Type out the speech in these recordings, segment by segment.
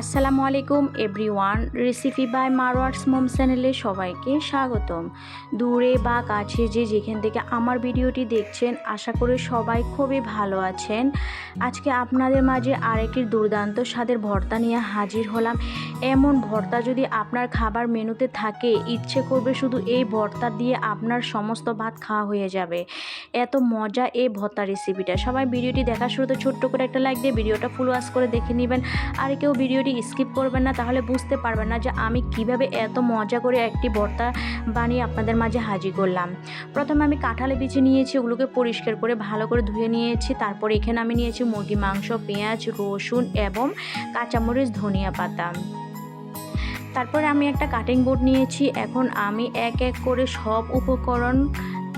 আসসালামু আলাইকুম everyone. Recipe by মারওয়ার্স মম চ্যানেলে সবাইকে স্বাগতম। দূরে বা কাছে যে যেখান থেকে আমার ভিডিওটি দেখছেন, আশা করি সবাই খুবই ভালো আছেন। আজকে আপনাদের মাঝে আরেকটি দুর্দান্ত স্বাদের ভর্তা নিয়ে হাজির হলাম। এমন ভর্তা যদি আপনার খাবার মেনুতে থাকে, ইচ্ছে করবে শুধু এই ভর্তা দিয়ে আপনার সমস্ত ভাত খাওয়া হয়ে যাবে। এত মজা এই ভর্তা রেসিপিটা। সবাই ভিডিওটি দেখার শুরুতে ছোট্ট করে একটা লাইক দিয়ে ভিডিওটা ফুল ওয়াচ করে দেখে নেবেন। আর কেউ ভিডিওটি স্কিপ করবেন না, তাহলে বুঝতে পারবেন না যে আমি কিভাবে এত মজা করে একটি ভর্তা বানিয়ে আপনাদের মাঝে হাজির করলাম। প্রথমে আমি কাঁঠালে বিচি নিয়েছি, ওগুলোকে পরিষ্কার করে ভালো করে ধুয়ে নিয়েছি। তারপর এখানে আমি নিয়েছি মুরগি মাংস, পেঁয়াজ, রসুন এবং কাঁচামরিচ, ধনিয়া পাতা। তারপরে আমি একটা কাটিং বোর্ড নিয়েছি। এখন আমি এক এক করে সব উপকরণ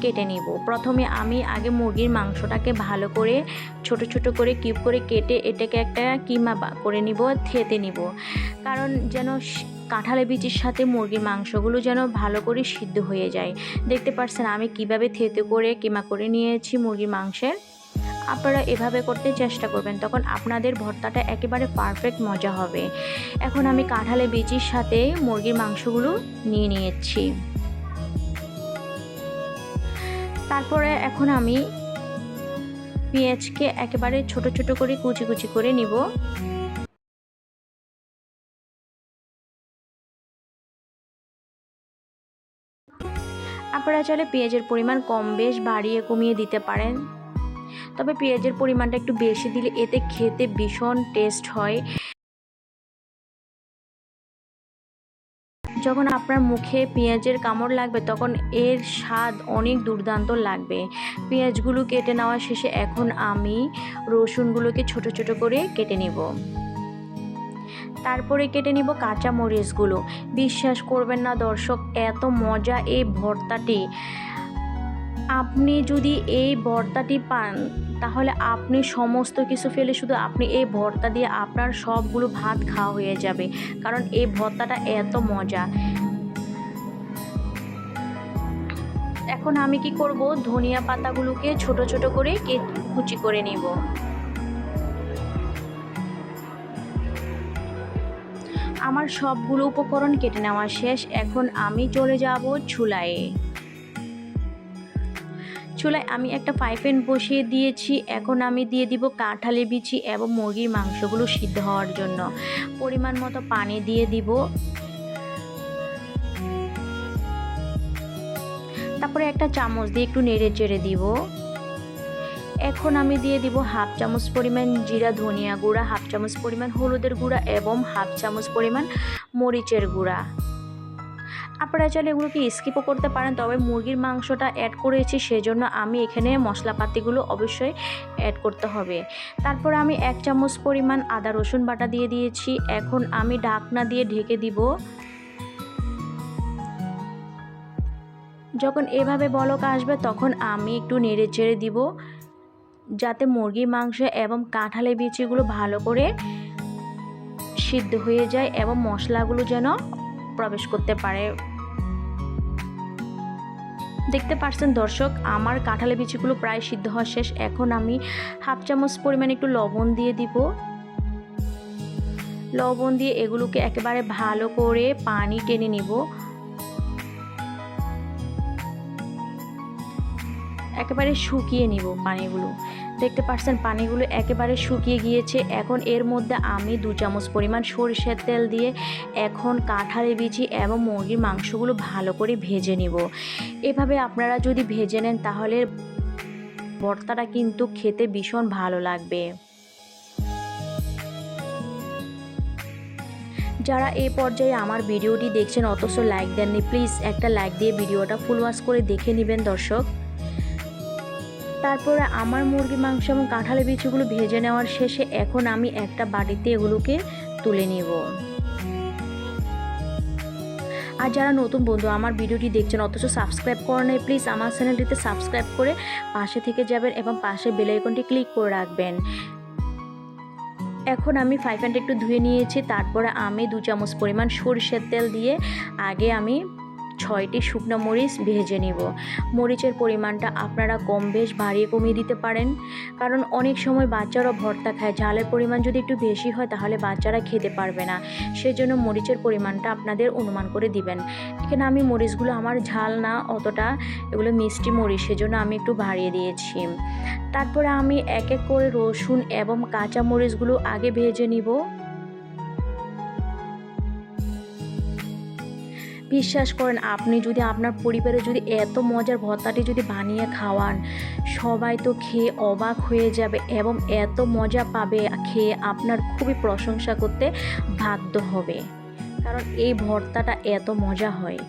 কেটে নিব। প্রথমে আমি আগে মুরগির মাংসটাকে ভালো করে ছোট ছোট করে কিউব করে কেটে এটাকে একটা কিমা করে নিব, থেতে নিব, কারণ যেন কাঁঠালের বিচির সাথে মুরগির মাংসগুলো যেন ভালো করে সিদ্ধ হয়ে যায়। দেখতে পাচ্ছেন আমি কিভাবে থেতে করে কিমা করে নিয়েছি মুরগির মাংসের। আপনারা এভাবে করতে চেষ্টা করবেন, তখন আপনাদের ভর্তাটা একেবারে পারফেক্ট মজা হবে। এখন আমি কাঁঠালের বিচির সাথে মুরগির মাংসগুলো নিয়ে নিয়েছি। তারপরে এখন আমি পেঁয়াজকে একেবারে ছোট ছোট করে কুচি কুচি করে নিব। আপনারা চাইলে পেঁয়াজের পরিমাণ কম বেশ বাড়িয়ে কমিয়ে দিতে পারেন, তবে পেঁয়াজের পরিমাণটা একটু বেশি দিলে এতে খেতে ভীষণ টেস্ট হয়। যখন আপনার মুখে পেঁয়াজের কামড় লাগবে তখন এর স্বাদ অনেক দুর্দান্ত লাগবে। পেঁয়াজগুলো কেটে নেওয়া শেষে এখন আমি রসুনগুলোকে ছোট ছোট করে কেটে নিব। তারপরে কেটে নিব কাঁচা মরিচগুলো। বিশ্বাস করবেন না দর্শক, এত মজা এই ভর্তাটি। আপনি যদি এই ভর্তাটি পান তাহলে আপনি সমস্ত কিছু ফেলে শুধু আপনি এই ভর্তা দিয়ে আপনার সবগুলো ভাত খাওয়া হয়ে যাবে, কারণ এই ভর্তাটা এত মজা। এখন আমি কি করব, ধনিয়া পাতাগুলোকে ছোট ছোট করে কুচি করে নিব। আমার সবগুলো উপকরণ কেটে নেওয়া শেষ। এখন আমি চলে যাব চুলায়। আমি একটা ফ্রাই প্যান বসিয়ে দিয়েছি। এখন আমি দিয়ে দিব কাঁঠালের বিচি এবং মুরগির মাংসগুলো সিদ্ধ হওয়ার জন্য পরিমাণ মতো পানি দিয়ে দিব। তারপরে একটা চামচ দিয়ে একটু নেড়ে চেড়ে দিব। এখন আমি দিয়ে দিব হাফ চামচ পরিমাণ জিরা ধনিয়া গুঁড়া, হাফ চামচ পরিমাণ হলুদের গুঁড়া এবং হাফ চামচ পরিমাণ মরিচের গুঁড়া। আপনারা চাইলে এগুলোকে স্কিপও করতে পারেন, তবে মুরগির মাংসটা অ্যাড করেছি সেজন্য আমি এখানে মশলাপাতিগুলো অবশ্যই অ্যাড করতে হবে। তারপর আমি 1 চামচ পরিমাণ আদা রসুন বাটা দিয়ে দিয়েছি। এখন আমি ঢাকনা দিয়ে ঢেকে দিব। যখন এভাবে বলক আসবে তখন আমি একটু নেড়ে চেড়ে দিব, যাতে মুরগির মাংস এবং কাঁঠালের বিচিগুলো ভালো করে সিদ্ধ হয়ে যায় এবং মশলাগুলো যেন প্রবেশ করতে পারে। দেখতে পাচ্ছেন দর্শক, আমার কাঁঠালের বিচিগুলো প্রায় সিদ্ধ হওয়া শেষ। এখন আমি হাফ চামচ পরিমাণ একটু লবণ দিয়ে দিব। লবণ দিয়ে এগুলোকে একেবারে ভালো করে পানি টেনে নিব, একেবারে শুকিয়ে নিব পানিগুলো। দেখতে পাচ্ছেন পানিগুলো একেবারে শুকিয়ে গিয়েছে। এখন এর মধ্যে আমি 2 চামচ পরিমাণ সরিষার তেল দিয়ে এখন কাঁঠালের বিচি এবং মুরগির মাংসগুলো ভালো করে ভেজে নিব। এভাবে আপনারা যদি ভেজে নেন তাহলে ভর্তাটা কিন্তু খেতে ভীষণ ভালো লাগবে। যারা এই পর্যায়ে আমার ভিডিওটি দেখছেন অথচ লাইক দেননি, প্লিজ একটা লাইক দিয়ে ভিডিওটা ফুল ওয়াচ করে দেখে নেবেন দর্শক। তারপরে আমার মুরগির মাংস এবং কাঁঠালের বিচিগুলো ভেজে নেওয়ার শেষে এখন আমি একটা বাটিতে এগুলোকে তুলে নেব। আর যারা নতুন বন্ধু আমার ভিডিওটি দেখছেন অথচ সাবস্ক্রাইব করেন নাই, প্লিজ আমার চ্যানেলটিতে সাবস্ক্রাইব করে পাশে থেকে যাবেন এবং পাশে বেল আইকনটি ক্লিক করে রাখবেন। এখন আমি ফ্রাই প্যানটা একটু ধুয়ে নিয়েছি। তারপরে আমি 2 চামচ পরিমাণ সরিষার তেল দিয়ে আগে আমি 6টি শুকনো মরিচ ভেজে নিব। মরিচের পরিমাণটা আপনারা কম বেশ বাড়িয়ে কমিয়ে দিতে পারেন, কারণ অনেক সময় বাচ্চারা ভর্তা খায়, ঝালের পরিমাণ যদি একটু বেশি হয় তাহলে বাচ্চারা খেতে পারবে না। সেজন্য মরিচের পরিমাণটা আপনাদের অনুমান করে দিবেন। এখানে আমি মরিচগুলো আমার ঝাল না অতটা, এগুলো মিষ্টি মরিচ, সেজন্য আমি একটু বাড়িয়ে দিয়েছি। তারপরে আমি এক এক করে রসুন এবং কাঁচা মরিচগুলো আগে ভেজে নিব। বিশ্বাস করেন, আপনি যদি আপনার পরিবারে যদি এত মজার ভর্তাটি যদি বানিয়ে খাওয়ান, সবাই তো খেয়ে অবাক হয়ে যাবে এবং এত মজা পাবে, খেয়ে আপনার খুবই প্রশংসা করতে বাধ্য হবে, কারণ এই ভর্তাটা এত মজা হয়।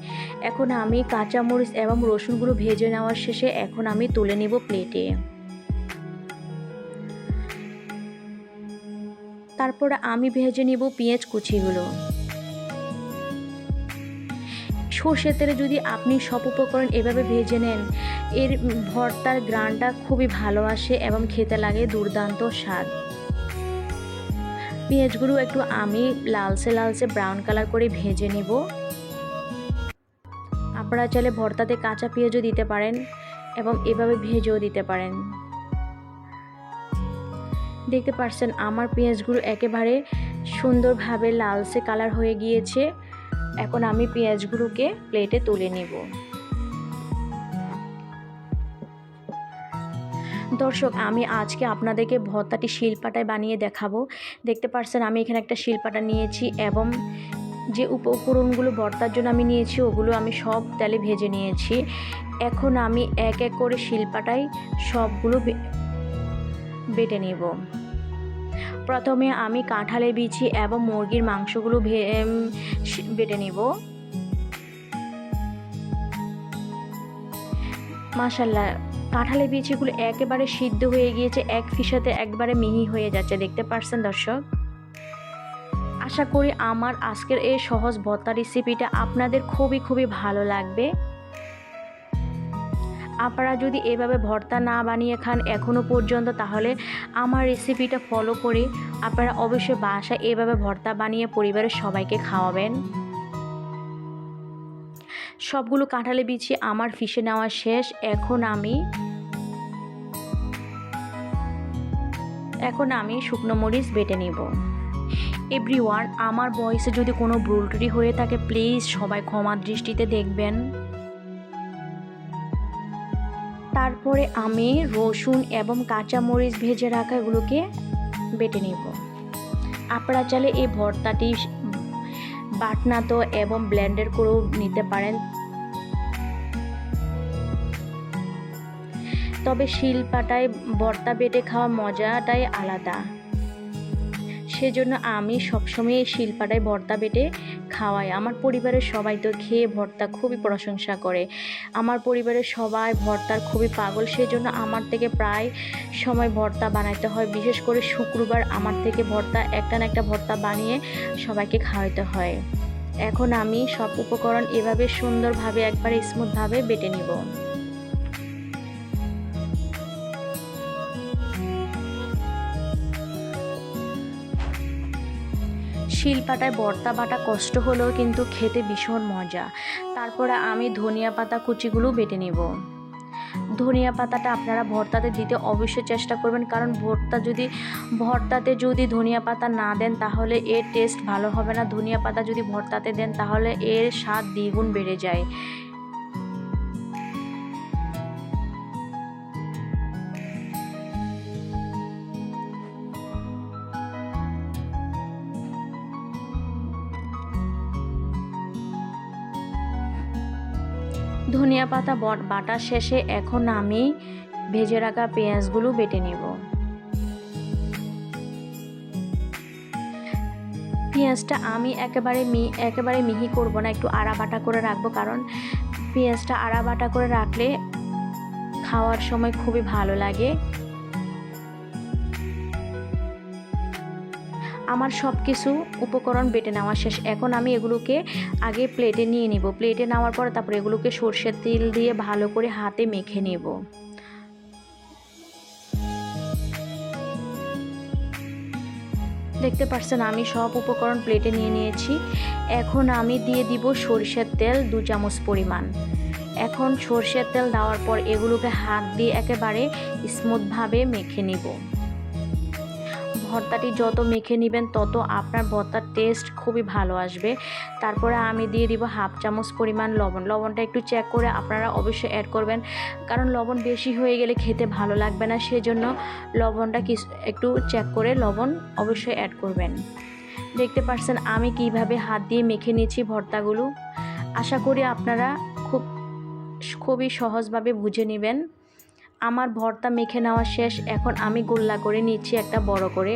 এখন আমি কাঁচামরিচ এবং রসুনগুলো ভেজে নেওয়ার শেষে এখন আমি তুলে নিব প্লেটে। তারপরে আমি ভেজে নিব পেঁয়াজ কুচিগুলো। সর্ষের তেলে যদি আপনি সব উপকরণ এভাবে ভেজে নেন, এর ভর্তার গ্রানটা খুবই ভালো আসে এবং খেতে লাগে দুর্দান্ত স্বাদ। পেঁয়াজগুলো একটু আমি লালচে ব্রাউন কালার করে ভেজে নিব। আপনারা চাইলে ভর্তাতে কাঁচা পেঁয়াজও দিতে পারেন এবং এভাবে ভেজেও দিতে পারেন। দেখতে পাচ্ছেন আমার পেঁয়াজগুলো একেবারে সুন্দরভাবে লালচে কালার হয়ে গিয়েছে। এখন আমি পেঁয়াজগুলোকে প্লেটে তুলে নিব। দর্শক, আমি আজকে আপনাদেরকে ভর্তাটি শিলপাটায় বানিয়ে দেখাবো। দেখতে পাচ্ছেন আমি এখানে একটা শিলপাটা নিয়েছি এবং যে উপকরণগুলো ভর্তার জন্য আমি নিয়েছি ওগুলো আমি সব তেলে ভেজে নিয়েছি। এখন আমি এক এক করে শিলপাটায় সবগুলো বেটে নেব। প্রথমে আমি কাঁঠালের বিচি এবং মুরগির মাংসগুলো বেটে নেব। মাশাআল্লাহ, কাঁঠালের বিচিগুলো একেবারে সিদ্ধ হয়ে গিয়েছে, এক ফিসাতে একবারে মিহি হয়ে যাচ্ছে। দেখতে পাচ্ছেন দর্শক, আশা করি আমার আজকের এই সহজ ভর্তা রেসিপিটা আপনাদের খুবই ভালো লাগবে। আপনারা যদি এভাবে ভর্তা না বানিয়ে খান এখনও পর্যন্ত, তাহলে আমার রেসিপিটা ফলো করে আপনারা অবশ্যই বাসায় এভাবে ভর্তা বানিয়ে পরিবারের সবাইকে খাওয়াবেন। সবগুলো কাঁঠালে বিচি আমার ফিশে নেওয়া শেষ। এখন আমি শুকনো মরিচ বেটে নিব। এভরিওয়ান, আমার ভয়েসে যদি কোনো ভুল ত্রুটি হয়ে থাকে প্লিজ সবাই ক্ষমার দৃষ্টিতে দেখবেন। তারপরে আমি রসুন এবং কাঁচা মরিচ ভেজে রাখা এগুলোকে বেটে নিব। আপনারা চাইলে এই ভর্তাটি বাটনাতো এবং ব্লেন্ডার করেও নিতে পারেন, তবে শিলপাটায় ভর্তা বেটে খাওয়ার মজাটাই আলাদা। সেজন্য আমি সবসময় এই শিলপাটায় ভর্তা বেটে খাওয়াই। আমার পরিবারের সবাই তো খেয়ে ভর্তা খুবই প্রশংসা করে। আমার পরিবারের সবাই ভর্তার খুবই পাগল, সেজন্য আমার থেকে প্রায় সময় ভর্তা বানাইতে হয়। বিশেষ করে শুক্রবার আমার থেকে একটা না একটা ভর্তা বানিয়ে সবাইকে খাওয়াইতে হয়। এখন আমি সব উপকরণ এভাবে সুন্দরভাবে একবারে স্মুথভাবে বেটে নিব। শিলপাটায় ভর্তা বাটা কষ্ট হলেও কিন্তু খেতে ভীষণ মজা। তারপরে আমি ধনিয়া পাতা কুচিগুলো বেটে নিব। ধনিয়া পাতাটা আপনারা ভর্তাতে দিতে অবশ্যই চেষ্টা করবেন, কারণ ভর্তাতে যদি ধনিয়া পাতা না দেন তাহলে এর টেস্ট ভালো হবে না। ধনিয়া পাতা যদি ভর্তাতে দেন তাহলে এর স্বাদ দ্বিগুণ বেড়ে যায়। ধনিয়া পাতা বাটা শেষে এখন আমি ভেজে রাখা পেঁয়াজগুলো বেটে নেব। পেঁয়াজটা আমি একেবারে মিহি করব না, একটু আড়া বাটা করে রাখবো, কারণ পেঁয়াজটা আড়া বাটা করে রাখলে খাওয়ার সময় খুবই ভালো লাগে। আমার সব কিছু উপকরণ বেটে নেওয়া শেষ। এখন আমি এগুলোকে আগে প্লেটে নিয়ে নিব। প্লেটে নেওয়ার পর তারপরে এগুলোকে সরষের তেল দিয়ে ভালো করে হাতে মেখে নেব। দেখতে পাচ্ছেন আমি সব উপকরণ প্লেটে নিয়ে নিয়েছি। এখন আমি দিয়ে দিব সরিষার তেল 2 চামচ পরিমাণ। এখন সরষের তেল দেওয়ার পর এগুলোকে হাত দিয়ে একেবারে স্মুথভাবে মেখে নিব। ভর্তাটি যত মেখে নেবেন তত আপনার ভর্তার টেস্ট খুবই ভালো আসবে। তারপরে আমি দিয়ে দিব হাফ চামচ পরিমাণ লবণ। লবণটা একটু চেক করে আপনারা অবশ্যই অ্যাড করবেন, কারণ লবণ বেশি হয়ে গেলে খেতে ভালো লাগবে না, সেজন্য লবণটা একটু চেক করে লবণ অবশ্যই অ্যাড করবেন। দেখতে পাচ্ছেন আমি কিভাবে হাত দিয়ে মেখে নিয়েছি ভর্তাগুলো। আশা করি আপনারা খুবই সহজভাবে বুঝে নেবেন। আমার ভর্তা মেখে নেওয়া শেষ। এখন আমি গোল্লা করে নিচ্ছি একটা বড় করে।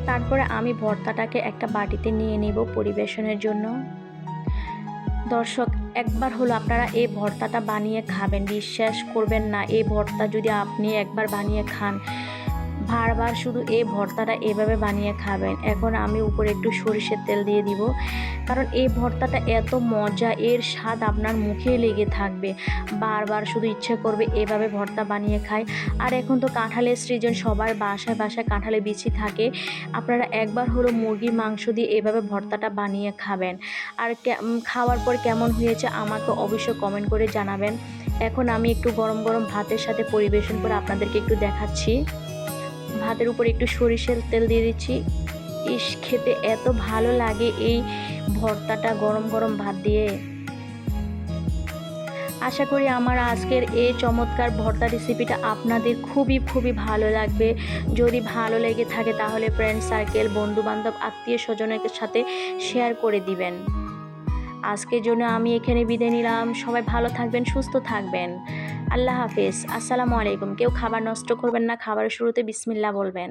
তারপরে আমি ভর্তাটাকে একটা বাটিতে নিয়ে নেব পরিবেশনের জন্য। দর্শক, একবার হলো আপনারা এই ভর্তাটা বানিয়ে খাবেন, বিশ্বাস করবেন না। এই ভর্তা যদি আপনি একবার বানিয়ে খান, বারবার শুধু এই ভর্তাটা এভাবে বানিয়ে খাবেন। এখন আমি উপরে একটু সরিষার তেল দিয়ে দিব, কারণ এই ভর্তাটা এত মজা, এর স্বাদ আপনার মুখেই লেগে থাকবে। বারবার শুধু ইচ্ছে করবে এভাবে ভর্তা বানিয়ে খাই। আর এখন তো কাঁঠালের সিজন, সবার বাসায় বাসায় কাঁঠালের বিচি থাকে। আপনারা একবার হলো মুরগির মাংস দিয়ে এভাবে ভর্তাটা বানিয়ে খাবেন। আর খাওয়ার পর কেমন হয়েছে আমাকে অবশ্যই কমেন্ট করে জানাবেন। এখন আমি একটু গরম গরম ভাতের সাথে পরিবেশন করে আপনাদেরকে একটু দেখাচ্ছি। ভাতের উপর একটু সরিষার তেল দিয়ে দিচ্ছি। খেতে এত ভালো লাগে এই ভর্তাটা গরম গরম ভাত দিয়ে। আশা করি আমার আজকের এই চমৎকার ভর্তা রেসিপিটা আপনাদের খুবই ভালো লাগবে। যদি ভালো লেগে থাকে তাহলে ফ্রেন্ড সার্কেল, বন্ধুবান্ধব, আত্মীয় স্বজনের সাথে শেয়ার করে দিবেন। আজকের জন্য আমি এখানে বিদায় নিলাম। সবাই ভালো থাকবেন, সুস্থ থাকবেন। আল্লাহ হাফেজ। আসসালামু আলাইকুম। কেউ খাবার নষ্ট করবেন না, খাবারের শুরুতে বিসমিল্লাহ বলবেন।